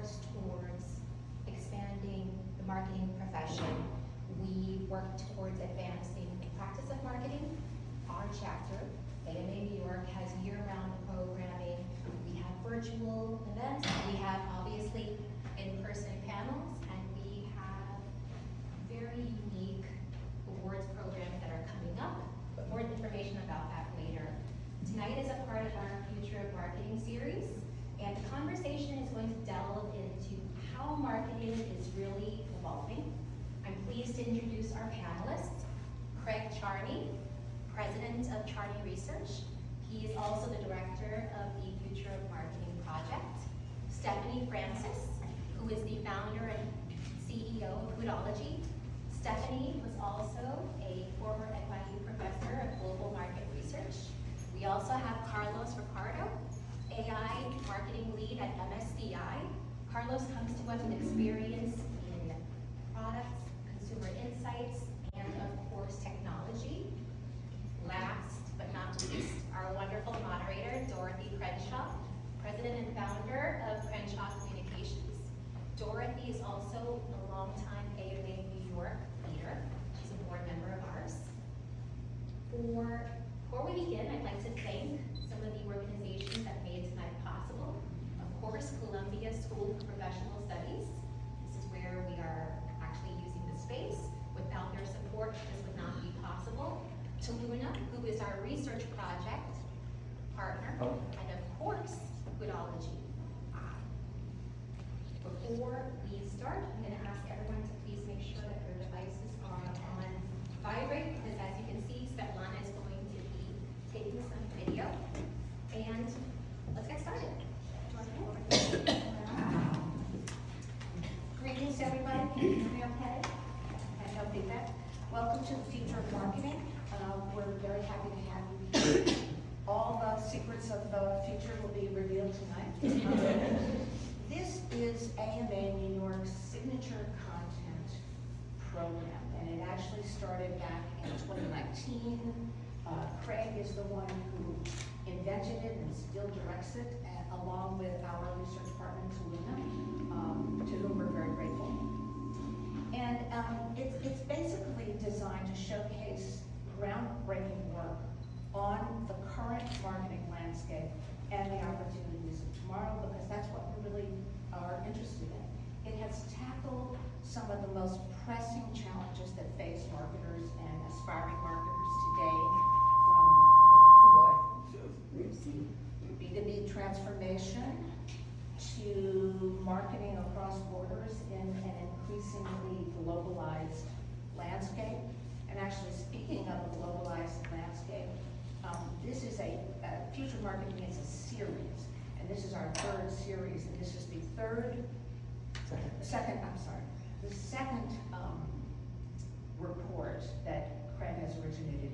works towards expanding the marketing profession. We work towards advancing the practice of marketing. Our chapter, AMA New York, has year-round programming. We have virtual events. We have obviously in-person panels, and we have very unique awards programs that are coming up, but more information about that later. Tonight is a part of our Future of Marketing series, and the conversation is going to delve into how marketing is really evolving. I'm pleased to introduce our panelists, Craig Charney, President of Charney Research. He is also the Director of the Future of Marketing Project. Stefanie Francis, who is the founder and CEO of Hootology. Stefanie was also a former NYU professor of global market research. We also have Ricardo, AI marketing lead at MSCI. Carlos comes to us with experience in products, consumer insights, and of course technology. Last but not least, our wonderful moderator, Dorothy Crenshaw, president and founder of Crenshaw Communications. Dorothy is also a longtime AMA New York leader. She's a board member of ours. Before we begin, I'd like to thank some of the organizations that made tonight possible. Of course, Columbia School of Professional Studies. This is where we are actually using the space. Without their support, this would not be possible. Luna, who is our research project partner, and of course, Hootology. Before we start, I'm going to ask everyone to please make sure that their devices are on vibrate, because as you can see, Stefanie is going to be taking some video. And let's get started. Greetings, everybody. Can you hear me okay? I have feedback. Welcome to the Future of Marketing. We're very happy to have you here. All the secrets of the future will be revealed tonight. This is AMA New York's signature content program, and it actually started back in 2019. Craig is the one who invented it and still directs it, along with our research partner, Luna, to whom we're very grateful. And it's basically designed to showcase groundbreaking work on the current marketing landscape and the opportunities of tomorrow, because that's what we really are interested in. It has tackled some of the most pressing challenges that face marketers and aspiring marketers today, from B2B transformation to marketing across borders in an increasingly globalized landscape. And actually, speaking of a globalized landscape, this is Future Marketing is a series, and this is our third series, and this is the second report that Craig has originated.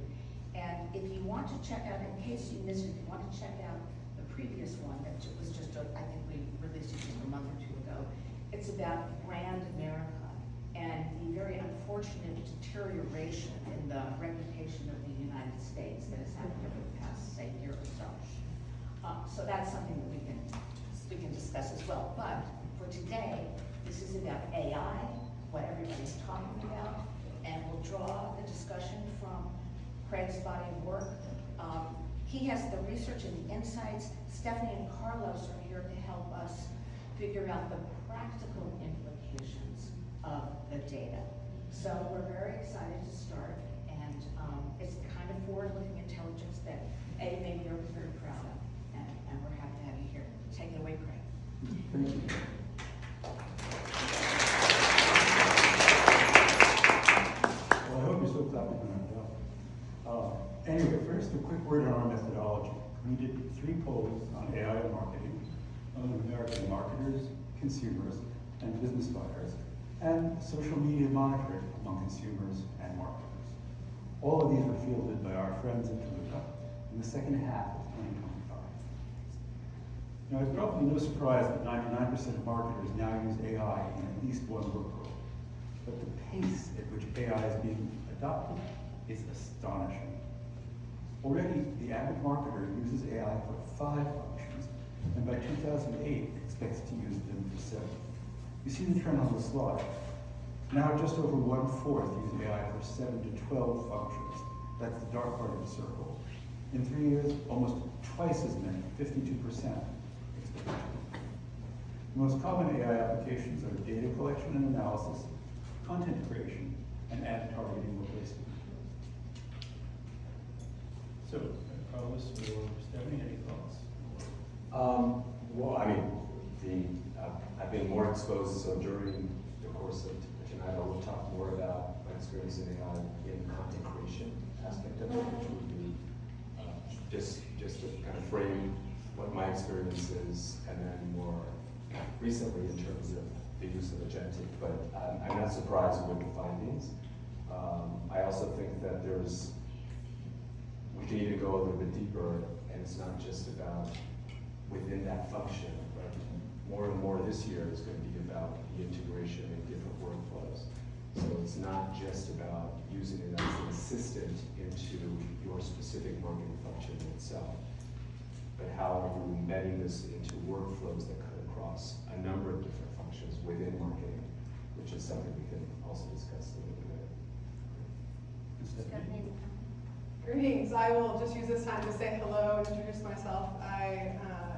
And if you want to check out, in case you missed it, if you want to check out the previous one that was just, I think we released it just a month or two ago, it's about Brand America and the very unfortunate deterioration in the reputation of the United States that has happened over the past, say, year or so. So that's something that we can discuss as well. But for today, this is about AI, what everybody's talking about, and we'll draw the discussion from Craig's body of work. He has the research and the insights. Stefanie and Carlos are here to help us figure out the practical implications of the data. So we're very excited to start, and it's the kind of forward-looking intelligence that AMA New York is very proud of, and we're happy to have you here. Take it away, Craig. Thank you. Well, I hope you're still clapping when I'm done. Anyway, first a quick word on our methodology. We did 3 polls on AI and marketing among American marketers, consumers, and business buyers, and social media monitoring among consumers and marketers. All of these were fielded by our friends at Toyota in the second half of 2025. Now, it's probably no surprise that 99% of marketers now use AI in at least one workflow, but the pace at which AI is being adopted is astonishing. Already, the average marketer uses AI for 5 functions, and by 2008, it's expects to use them for 7. You see the trend on the slide. Now just over 1/4 use AI for 7 to 12 functions. That's the dark part of the circle. In 3 years, almost twice as many, 52% expect to. The most common AI applications are data collection and analysis, content creation, and ad targeting replacement. So, Carlos or Stefanie, any thoughts? Well, I mean, I've been more exposed, so during the course of tonight, I will talk more about my experience in AI in content creation aspect of it, which would be just to kind of frame what my experience is, and then more recently in terms of the use of agentic. But I'm not surprised with the findings. I also think that we can even go a little bit deeper, and it's not just about within that function, but more and more this year is going to be about the integration in different workflows. So it's not just about using it as an assistant into your specific marketing function itself, but how are you embedding this into workflows that cut across a number of different functions within marketing, which is something we can also discuss a little bit later. Stefanie? Greetings. I will just use this time to say hello and introduce myself. I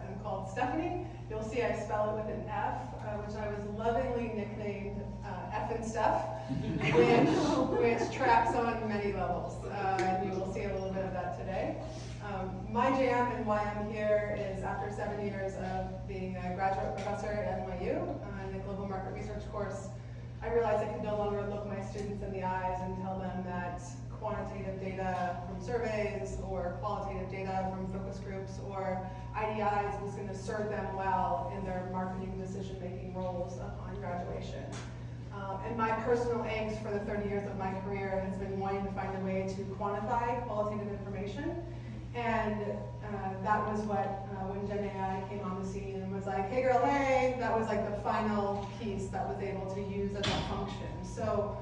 am called Stefanie. You'll see I spell it with an F, which I was lovingly nicknamed F and Steph, which tracks on many levels. And you will see a little bit of that today. My jam and why I'm here is after 7 years of being a graduate professor at NYU in the Global Market Research course, I realized I could no longer look my students in the eyes and tell them that quantitative data from surveys or qualitative data from focus groups or IDIs was going to serve them well in their marketing decision-making roles upon graduation. And my personal angst for the 30 years of my career has been wanting to find a way to quantify qualitative information. And that was what, when Gen AI came on the scene and was like, hey girl, hey, that was like the final piece that was able to use as a function. So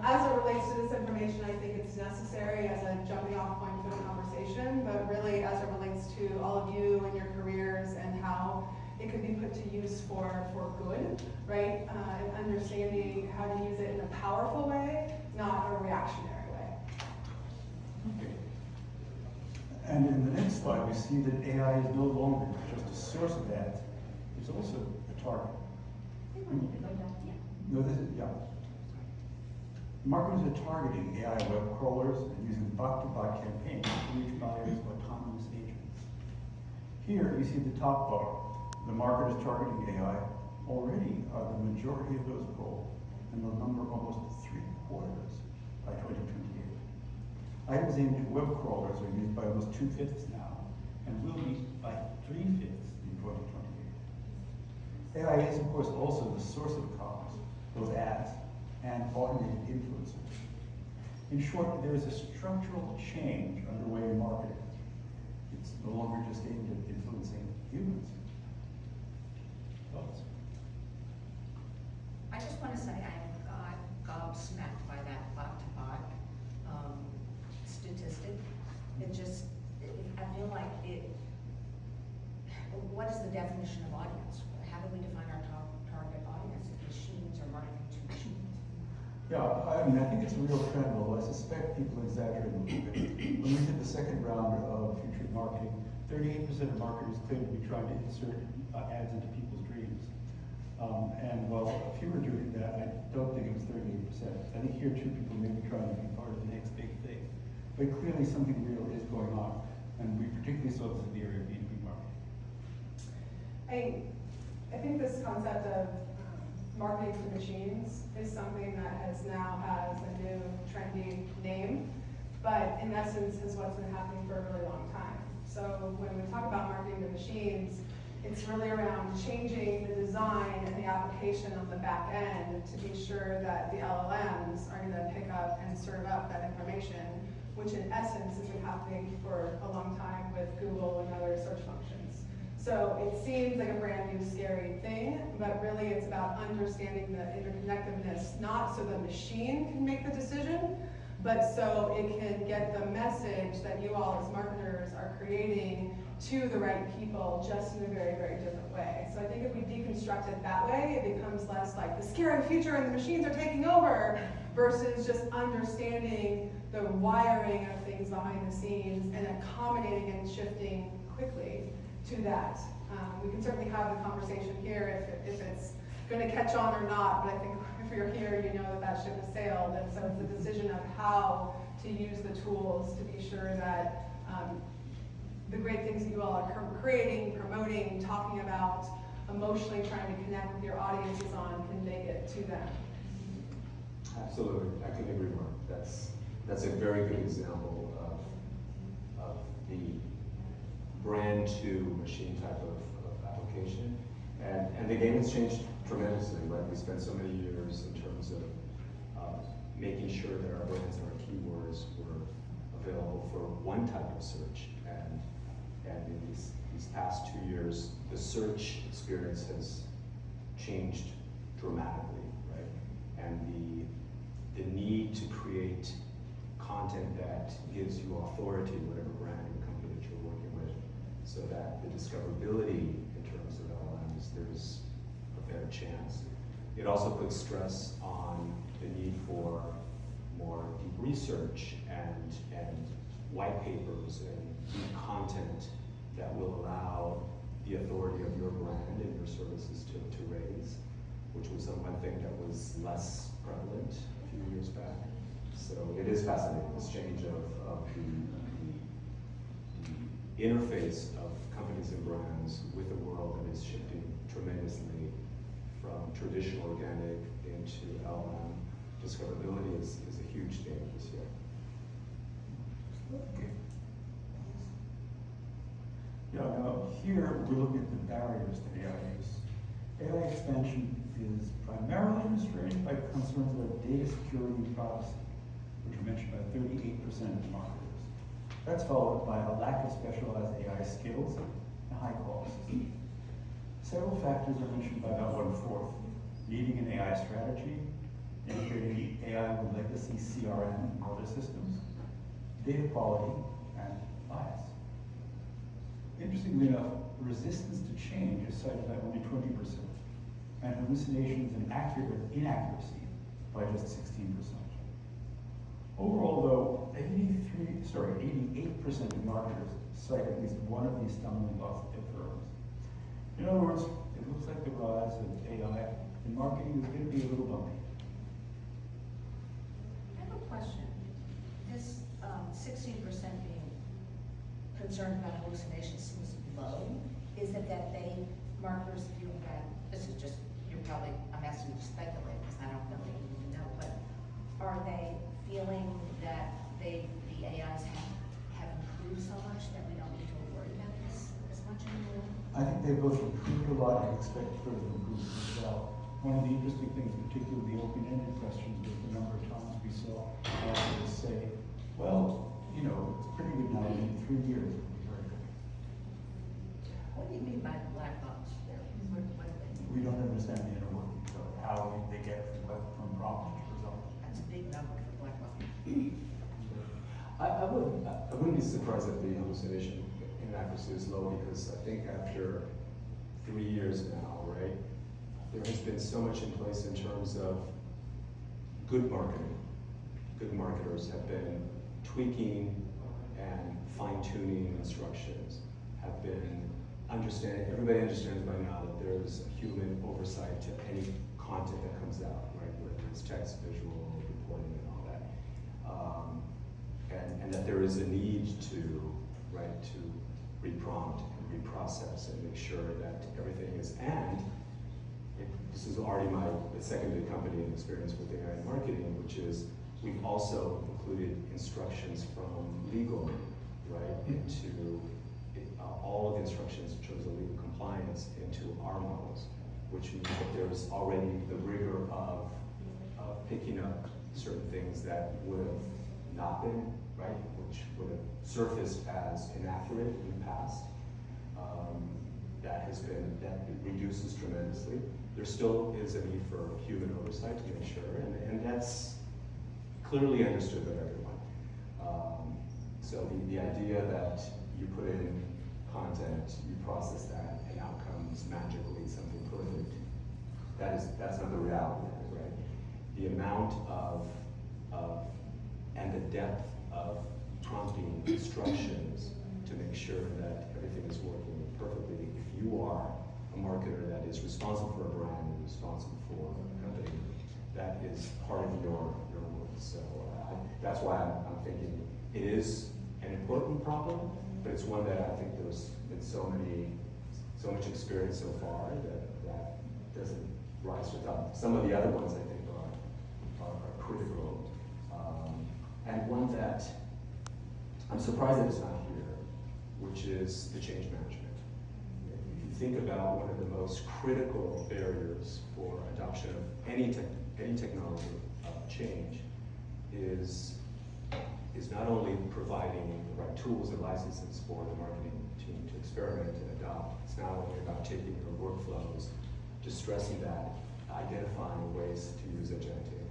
as it relates to this information, I think it's necessary as a jumping off point for the conversation, but really as it relates to all of you and your careers and how it could be put to use for good, right? And understanding how to use it in a powerful way, not a reactionary way. Okay. And in the next slide, we see that AI is no longer just a source of ads, it's also a target. No, this is, yeah. Marketers are targeting AI web crawlers and using bot-to-bot campaigns to reach buyers of autonomous agents. Here, you see the top bar. The marketers targeting AI already are the majority of those polls, and the number almost 3/4 by 2028. Items aimed at web crawlers are used by almost 2/5 now, and will be by 3/5 in 2028. AI is, of course, also the source of commerce, both ads and automated influencers. In short, there is a structural change underway in marketing. It's no longer just aimed at influencing humans. Thoughts? I just want to say I'm gobsmacked by that bot-to-bot statistic. I feel like what is the definition of audience? How do we define our target audience? Machines or marketing to machines? Yeah, I mean, I think it's a real trend, although I suspect people exaggerate a little bit. When we did the second round of Future Marketing, 38% of marketers claim to be trying to insert ads into people's dreams. And while a few were doing that, I don't think it was 38%. I think here too, people may be trying to be part of the next big thing. But clearly something real is going on, and we particularly saw this in the area of B2B marketing. I think this concept of marketing to machines is something that now has a new trendy name, but in essence is what's been happening for a really long time. So when we talk about marketing to machines, it's really around changing the design and the application on the back end to be sure that the LLMs are going to pick up and serve up that information, which in essence has been happening for a long time with Google and other search functions. So it seems like a brand new scary thing, but really it's about understanding the interconnectedness, not so the machine can make the decision, but so it can get the message that you all as marketers are creating to the right people just in a very, very different way. So I think if we it that way, it becomes less like the scary future and the machines are taking over, versus just understanding the wiring of things behind the scenes and accommodating and shifting quickly to that. We can certainly have the conversation here if it's going to catch on or not, but I think if you're here, you know that that ship has sailed, and so it's a decision of how to use the tools to be sure that the great things that you all are creating, promoting, talking about, emotionally trying to connect with your audiences on can make it to them. Absolutely, I couldn't agree more. That's a very good example of the brand to machine type of application. And the game has changed tremendously, right? We spent so many years in terms of making sure that our brands and our keywords were available for one type of search. And in these past 2 years, the search experience has changed dramatically, right? And the need to create content that gives you authority, whatever brand and company that you're working with, so that the discoverability in terms of LLMs, there's a better chance. It also puts stress on the need for more deep research and white papers and deep content that will allow the authority of your brand and your services to raise, which was one thing that was less prevalent a few years back. So it is fascinating, this change of the interface of companies and brands with a world that is shifting tremendously from traditional organic into LLM. Discoverability is a huge theme this year. Okay. Yeah, now here we're looking at the barriers to AI use. AI expansion is primarily restrained by concerns about data security and privacy, which are mentioned by 38% of marketers. That's followed by a lack of specialized AI skills and high costs. Several factors are mentioned by about 1/4. Needing an AI strategy, integrating AI with legacy CRM and other systems, data quality, and bias. Interestingly enough, resistance to change is cited by only 20%, and hallucinations and inaccuracy by just 16%. Overall, though, 88% of marketers cite at least one of these stumbling blocks at their firms. In other words, it looks like the rise of AI in marketing is going to be a little bumpy. I have a question. This 16% being concerned about hallucinations seems low. Is it that marketers feel that, this is just, I'm asking you to speculate because I don't really even know, but are they feeling that the AIs have improved so much that we don't need to worry about this as much anymore? I think they both improved a lot and expect further improvement as well. One of the interesting things, particularly the open-ended questions, was the number of times we saw marketers say, well, you know, it's pretty good now, in 3 years it'll be very good. What do you mean by black box there? What do they mean? We don't understand the inner workings of how they get from problem to result. That's a big number for black box. I wouldn't be surprised if the hallucination inaccuracy is low, because I think after 3 years now, right, there has been so much in place in terms of good marketing. Good marketers have been tweaking and fine-tuning instructions, have been everybody understands by now that there's a human oversight to any content that comes out, right, whether it's text, visual, reporting, and all that. And that there is a need to reprompt and reprocess and make sure that everything is, this is already the second big company in experience with AI and marketing, which is we've also included instructions from legal, right, into all of the instructions in terms of legal compliance into our models, which means that there's already the rigor of picking up certain things that would have not been, right, which would have surfaced as inaccurate in the past. That reduces tremendously. There still is a need for human oversight to make sure, and that's clearly understood by everyone. So the idea that you put in content, you process that, and out comes magically something perfect that's not the reality, right? The amount of and the depth of prompting instructions to make sure that everything is working perfectly. If you are a marketer that is responsible for a brand and responsible for a company, that is part of your work. So that's why I'm thinking it is an important problem, but it's one that I think there's been so much experience so far that doesn't rise to the top. Some of the other ones I think are critical. And one that I'm surprised that it's not here, which is the change management. If you think about one of the most critical barriers for adoption of any technology change is not only providing the right tools and licenses for the marketing team to experiment and adopt. It's not only about taking your workflows, just stressing that, identifying ways to use agentic,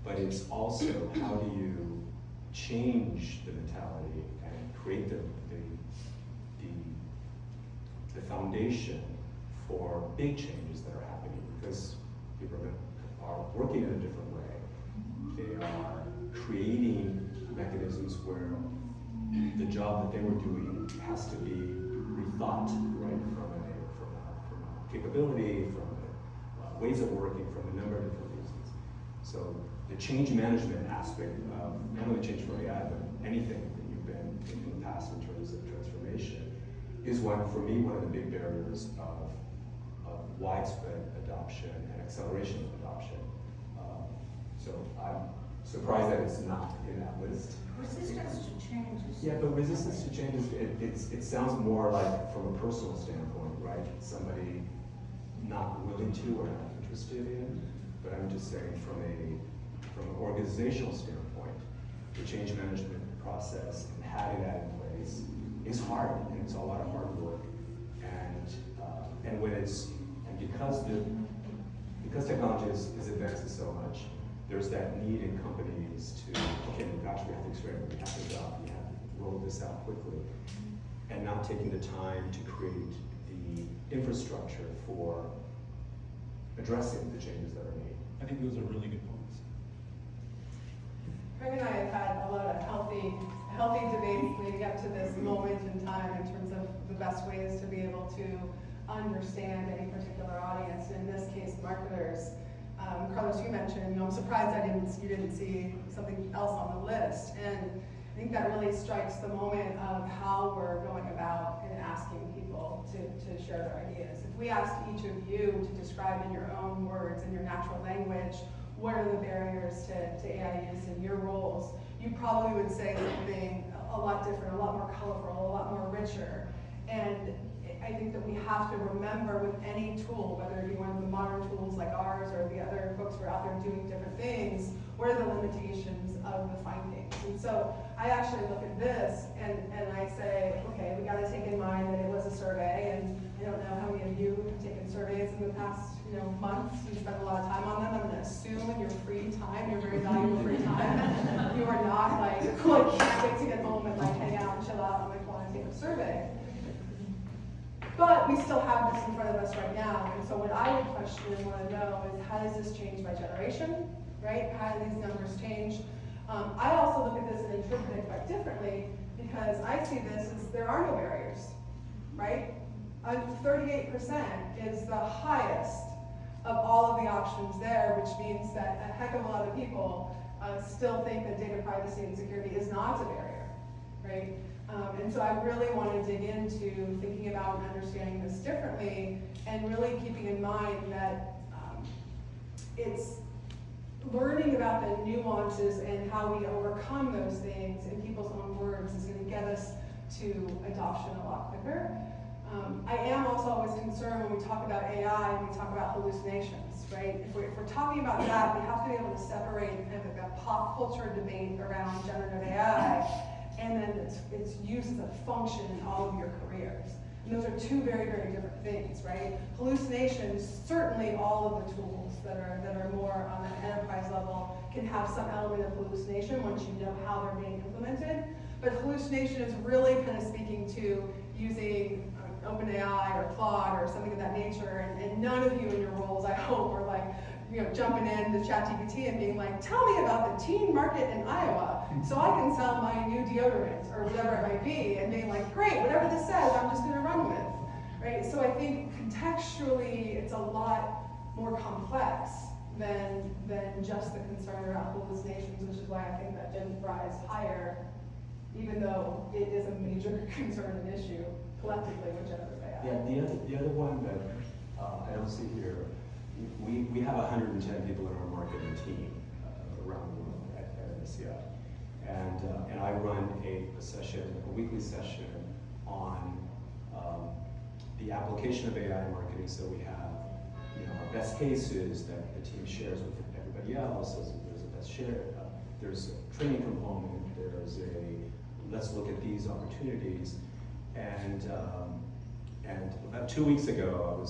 but it's also how do you change the mentality and create the foundation for big changes that are happening, because people are working in a different way. They are creating mechanisms where the job that they were doing has to be rethought, right, from a capability, from ways of working, from a number of different reasons. So the change management aspect of not only change for AI, but anything that you've been in the past in terms of transformation is for me, one of the big barriers of widespread adoption and acceleration of adoption. So I'm surprised that it's not in that list. Resistance to change is. Yeah, but resistance to change it sounds more like from a personal standpoint, right? Somebody not willing to or not interested in. But I'm just saying from an organizational standpoint, the change management process and having that in place is hard, and it's a lot of hard work. And when because technology is advancing so much, there's that need in companies to, okay, gosh, we have to experiment, we have to adopt, we have to roll this out quickly, and not taking the time to create the infrastructure for addressing the changes that are needed. I think those are really good points. Craig and I have had a lot of healthy debates leading up to this moment in time in terms of the best ways to be able to understand any particular audience. In this case, marketers. Carlos, you mentioned, I'm surprised you didn't see something else on the list. And I think that really strikes the moment of how we're going about in asking people to share their ideas. If we asked each of you to describe in your own words, in your natural language, what are the barriers to AI use in your roles, you probably would say something a lot different, a lot more colorful, a lot more richer. And I think that we have to remember with any tool, whether it be one of the modern tools like ours or the other folks who are out there doing different things, what are the limitations of the findings? And so I actually look at this and I say, okay, we got to take in mind that it was a survey, and I don't know how many of you have taken surveys in the past months. You spend a lot of time on them. I'm going to assume in your free time, your very valuable free time, you are not like can't wait to get home and hang out and chill out and want to take a survey. But we still have this in front of us right now, and so what I would question and want to know is how does this change by generation, right? How do these numbers change? I also look at this and interpret it quite differently, because I see this as there are no barriers, right? 38% is the highest of all of the options there, which means that a heck of a lot of people still think that data privacy and security is not a barrier, right? And so I really want to dig into thinking about and understanding this differently, and really keeping in mind that it's learning about the nuances and how we overcome those things in people's own words is going to get us to adoption a lot quicker. I am also always concerned when we talk about AI and we talk about hallucinations, right? If we're talking about that, we have to be able to separate kind of the pop culture debate around generative AI and then its use as a function in all of your careers. And those are two very, very different things, right? Hallucinations, certainly all of the tools that are more on an enterprise level can have some element of hallucination once you know how they're being implemented. But hallucination is really kind of speaking to using OpenAI or Claude or something of that nature, and none of you in your roles, I hope, are jumping into ChatGPT and being like, tell me about the teen market in Iowa so I can sell my new deodorant or whatever it might be, and being like, great, whatever this says, I'm just gonna run with, right? So I think contextually, it's a lot more complex than just the concern around hallucinations, which is why I think that didn't rise higher, even though it is a major concern and issue collectively with generative AI. Yeah, the other one that I don't see here, we have 110 people in our marketing team around the world at MSCI. And I run a weekly session on the application of AI in marketing. So we have our best cases that the team shares with everybody else. There's a best share, there's a training component, there's a let's look at these opportunities. And about 2 weeks ago,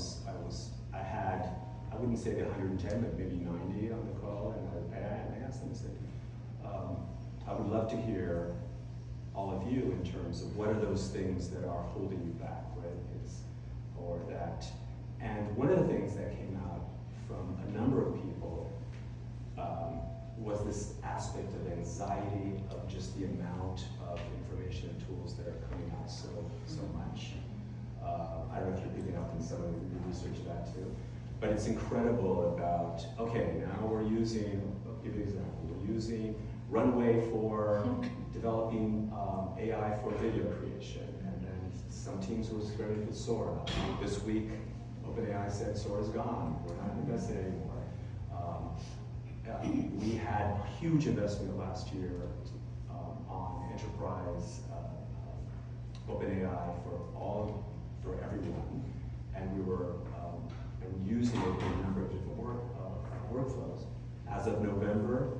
I had, I wouldn't say the 110, but maybe 90 on the call, and I asked them, I said, I would love to hear all of you in terms of what are those things that are holding you back, right? And one of the things that came out from a number of people was this aspect of anxiety of just the amount of information and tools that are coming out so much. I don't know if you're picking up on some of the research of that too, but it's incredible about, okay, now we're using, I'll give you an example, we're using Runway for developing AI for video creation, and then some teams were experimenting with Sora. This week, OpenAI said Sora's gone, we're not invested anymore. We had huge investment last year on enterprise OpenAI for everyone, and we were using it in a number of different workflows. As of November,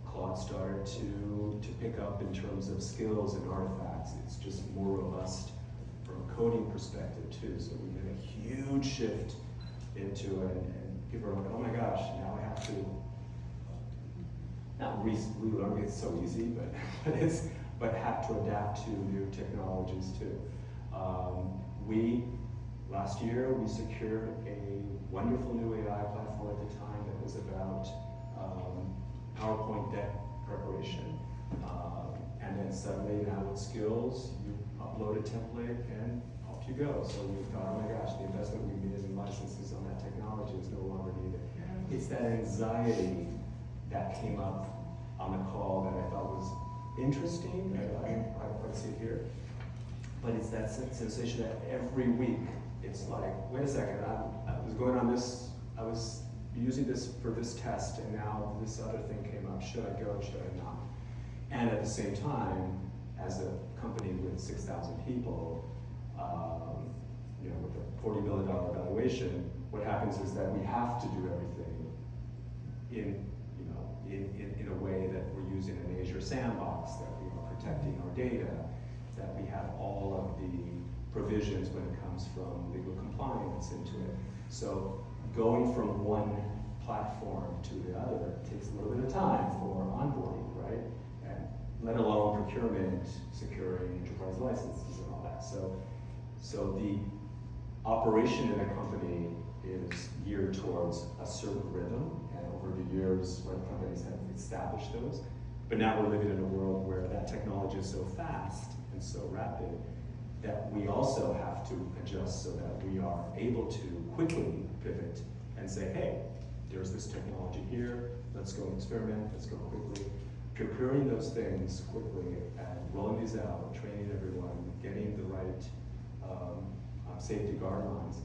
Claude started to pick up in terms of skills and artifacts. It's just more robust from a coding perspective too. So we made a huge shift into it, and people are like, oh my gosh, now I have to not relearn, it's so easy, but have to adapt to new technologies too. Last year, we secured a wonderful new AI platform at the time that was about PowerPoint deck preparation. And then suddenly now with skills, you upload a template and off you go. So we thought, oh my gosh, the investment we made in licenses on that technology is no longer needed. It's that anxiety that came up on the call that I thought was interesting. I quite see it here. But it's that sensation that every week, it's like, wait a second, I was going on this, I was using this for this test, and now this other thing came up. Should I go, should I not? And at the same time, as a company with 6,000 people, with a $40 billion valuation, what happens is that we have to do everything in a way that we're using an Azure sandbox, that we are protecting our data, that we have all of the provisions when it comes from legal compliance into it. So going from one platform to the other takes a little bit of time for onboarding, right? And let alone procurement, securing enterprise licenses and all that. So the operation in a company is geared towards a certain rhythm, and over the years, when companies have established those. But now we're living in a world where that technology is so fast and so rapid that we also have to adjust so that we are able to quickly pivot and say, hey, there's this technology here, let's go experiment, let's go quickly. Procuring those things quickly and rolling these out, training everyone, getting the right safety guidelines,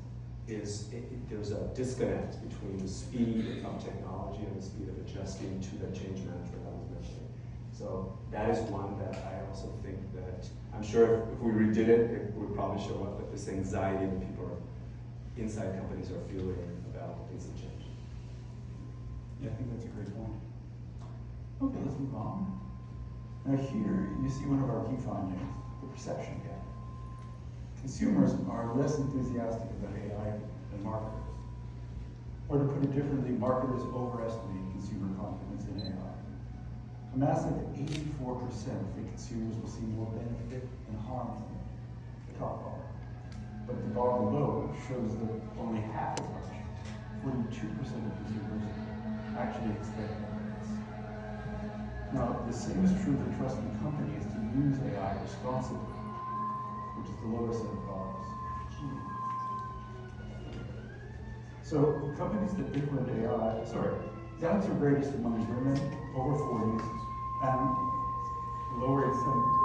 there's a disconnect between the speed of technology and the speed of adjusting to that change management I was mentioning. So that is one that I also think that, I'm sure if we redid it, it would probably show up, but this anxiety that people inside companies are feeling about things that change. Yeah, I think that's a great point. Okay, let's move on. Now here, you see one of our key findings, the perception gap. Consumers are less enthusiastic about AI than marketers. Or to put it differently, marketers overestimate consumer confidence in AI. A massive 84% think consumers will see more benefit than harm from it, the top bar. But the bar below shows that only half as much, 42% of consumers, actually expect benefits. Now, the same is true for trusting companies to use AI responsibly, which is the lower set of bars. So, companies that implement AI, doubts are greatest among women over 40s and lower income.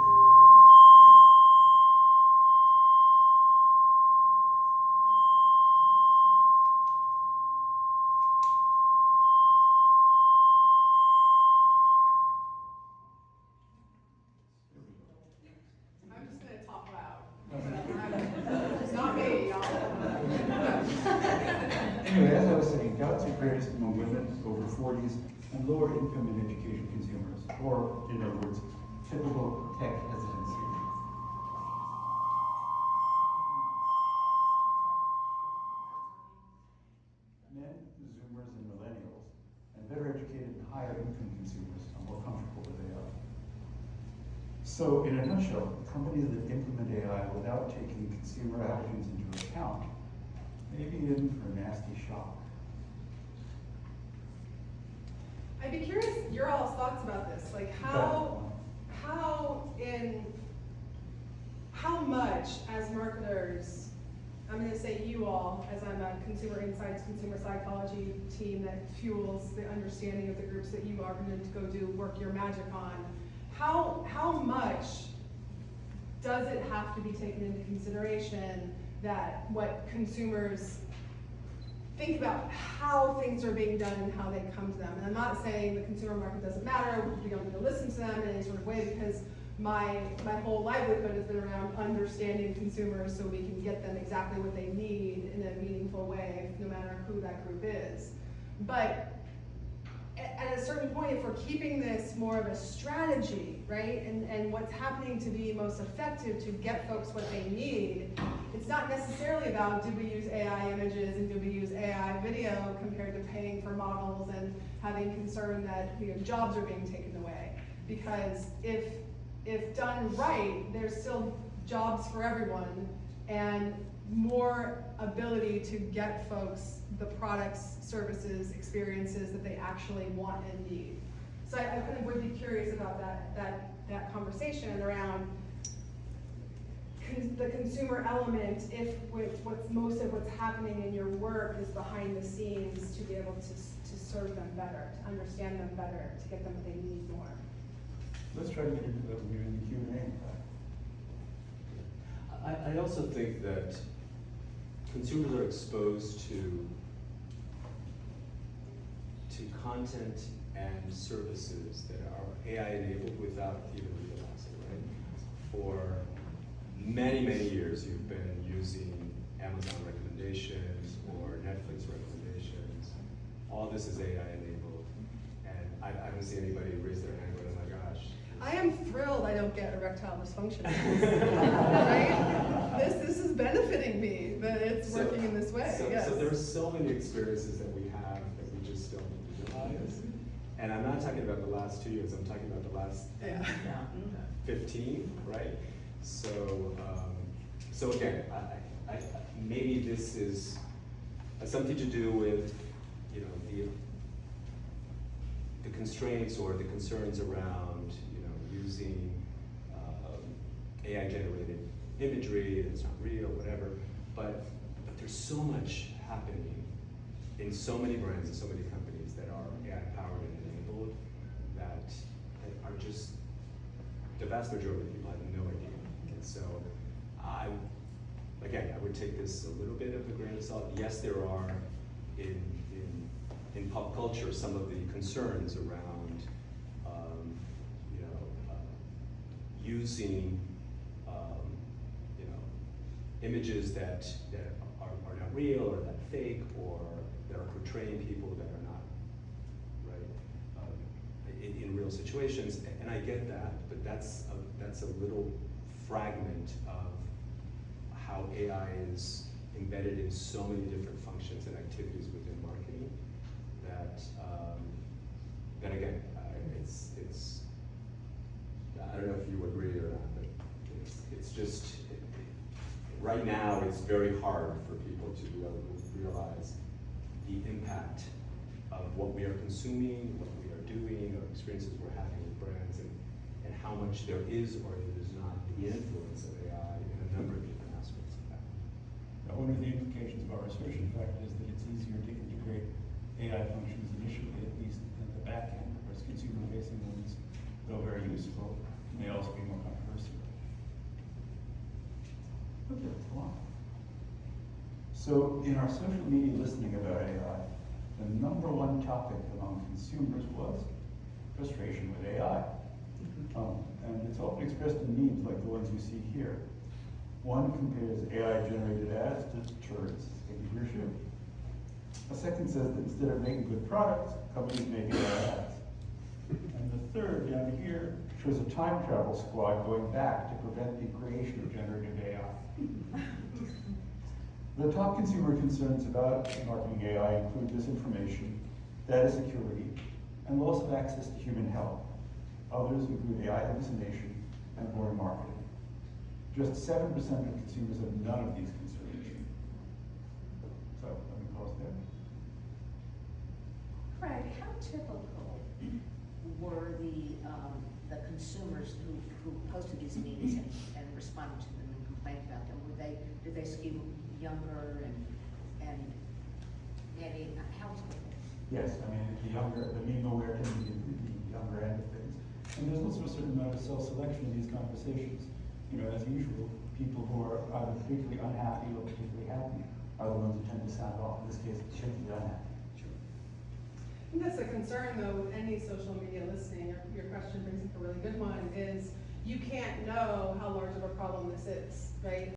I'm just gonna talk loud. It's not me, y'all. Anyway, as I was saying, doubts are greatest among women over 40s and lower income and education consumers, or, in other words, typical tech hesitancy. Men, Zoomers, and millennials, and better educated and higher income consumers are more comfortable with AI. So, in a nutshell, companies that implement AI without taking consumer attitudes into account may be in for a nasty shock. I'd be curious your all's thoughts about this. Like how much as marketers, I'm gonna say you all, as I'm a consumer insights, consumer psychology team that fuels the understanding of the groups that you are going to go do work your magic on. How much does it have to be taken into consideration that what consumers think about how things are being done and how they come to them? And I'm not saying the consumer market doesn't matter, we don't need to listen to them in any sort of way, because my whole livelihood has been around understanding consumers so we can get them exactly what they need in a meaningful way, no matter who that group is. But at a certain point, if we're keeping this more of a strategy, right, and what's happening to be most effective to get folks what they need, it's not necessarily about did we use AI images and did we use AI video compared to paying for models and having concern that jobs are being taken away. Because if done right, there's still jobs for everyone and more ability to get folks the products, services, experiences that they actually want and need. So I kind of would be curious about that conversation around the consumer element, if most of what's happening in your work is behind the scenes, to be able to serve them better, to understand them better, to get them what they need more. Let's try to get into that when you're in the Q&A. I also think that consumers are exposed to content and services that are AI enabled without even realizing, right? For many, many years, you've been using Amazon recommendations or Netflix recommendations. All this is AI enabled, and I don't see anybody raise their hand going, oh my gosh. I am thrilled I don't get erectile dysfunction. Right? This is benefiting me that it's working in this way. Yes. So there are so many experiences that we have that we just don't realize. And I'm not talking about the last 2 years, I'm talking about the last 15, right? So again, I maybe this has something to do with the constraints or the concerns around using AI generated imagery that's not real, whatever. But there's so much happening in so many brands and so many companies that are AI powered and enabled that are just, the vast majority of people have no idea. And so I would take this a little bit of a grain of salt. Yes, there are in pop culture some of the concerns around using images that are not real or that fake or that are portraying people that are not right in real situations, and I get that, but that's a little fragment of how AI is embedded in so many different functions and activities within marketing that again, it's I don't know if you agree or not, but it's just right now it's very hard for people to be able to realize the impact of what we are consuming, what we are doing, or experiences we're having with brands, and how much there is or there is not the influence of AI in a number of different aspects of that. Now, one of the implications of our research, in fact, is that it's easier to integrate AI functions initially, at least at the back end, whereas consumer-facing ones, though very useful, may also be more controversial. Okay, let's go on. So, in our social media listening about AI, the #1 topic among consumers was frustration with AI. And it's often expressed in memes like the ones you see here. One compares AI-generated ads to turds sticking to your shoe. A second says that instead of making good products, companies make AI ads. And the third, down here, shows a time travel squad going back to prevent the creation of generative AI. The top consumer concerns about marketing AI include disinformation, data security, and loss of access to human health. Others include AI hallucination and boring marketing. Just 7% of consumers have none of these concerns. So, let me pause there. Craig, how typical were the consumers who posted these memes and responded to them and complained about them? Did they skew younger and maybe how typical? Yes, I mean, the meme aware can be the younger end of things. And there's also a certain amount of self-selection in these conversations. You know, as usual, people who are either particularly unhappy or particularly happy are the ones who tend to sound off. In this case, particularly unhappy. I think that's a concern though with any social media listening. Your question brings up a really good one, is you can't know how large of a problem this is, right?